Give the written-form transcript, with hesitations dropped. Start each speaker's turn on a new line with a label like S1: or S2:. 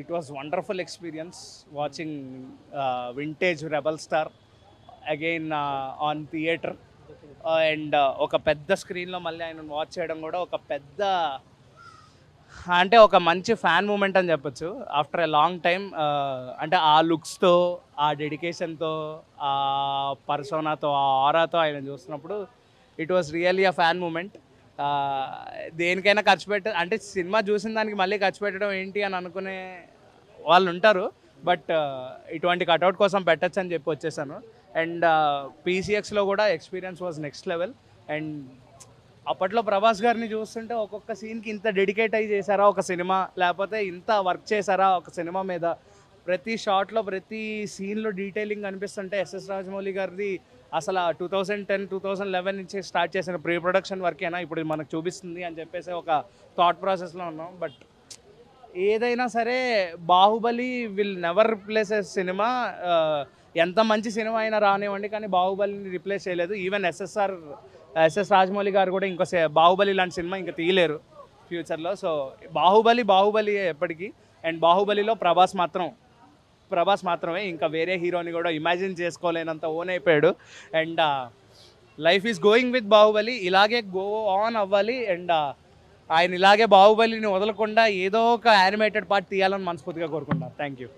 S1: It was wonderful experience watching vintage rebel star again on theatre and ఒక పెద్ద స్క్రీన్లో మళ్ళీ ఆయన వాచ్ చేయడం కూడా ఒక పెద్ద అంటే ఒక మంచి ఫ్యాన్ మూమెంట్ అని చెప్పొచ్చు ఆఫ్టర్ ఎ లాంగ్ టైమ్. అంటే ఆ లుక్స్తో, ఆ డెడికేషన్తో, ఆ పర్సోనాతో, ఆ ఆరాతో ఆయన చూస్తున్నప్పుడు it was really a fan moment. దేనికైనా ఖర్చు అంటే సినిమా చూసిన దానికి మళ్ళీ ఖర్చు పెట్టడం ఏంటి అని అనుకునే వాళ్ళు ఉంటారు. బట్ ఇటువంటి కటౌట్ కోసం పెట్టచ్చు అని చెప్పి వచ్చేసాను. అండ్ పీసీఎక్స్లో కూడా experience was next level. And అప్పట్లో ప్రభాస్ గారిని చూస్తుంటే ఒక్కొక్క సీన్కి ఇంత డెడికేట్ అయ్యి చేశారా ఒక సినిమా, లేకపోతే ఇంత వర్క్ చేశారా ఒక సినిమా మీద, ప్రతి షాట్లో ప్రతి సీన్లో డీటెయిలింగ్ అనిపిస్తుంటే ఎస్ఎస్ రాజమౌళి గారిది అసలు 2010 2011 నుంచి స్టార్ట్ చేసిన ప్రీ ప్రొడక్షన్ వర్కేనా ఇప్పుడు మనకు చూపిస్తుంది అని చెప్పేసి ఒక థాట్ ప్రాసెస్లో ఉన్నాం. బట్ ఏదైనా సరే Baahubali will never replace a cinema. ఎంత మంచి సినిమా అయినా రానివ్వండి, కానీ బాహుబలిని రిప్లేస్ చేయలేదు. ఈవెన్ ఎస్ఎస్ రాజమౌళి గారు కూడా ఇంకో బాహుబలి లాంటి సినిమా ఇంకా తీయలేరు ఫ్యూచర్లో. సో బాహుబలి ఎప్పటికీ. అండ్ బాహుబలిలో ప్రభాస్ మాత్రమే, ఇంకా వేరే హీరోని కూడా ఇమాజిన్ చేసుకోలేనంత ఓన్ అయిపోయాడు. And life is going with Baahubali, ఇలాగే గో ఆన్ అవ్వాలి. అండ్ ఆయన ఇలాగే బాహుబలిని వదలకుండా ఏదో ఒక యానిమేటెడ్ పార్ట్ తీయాలని మనస్ఫూర్తిగా కోరుకుంటున్నాను. Thank you.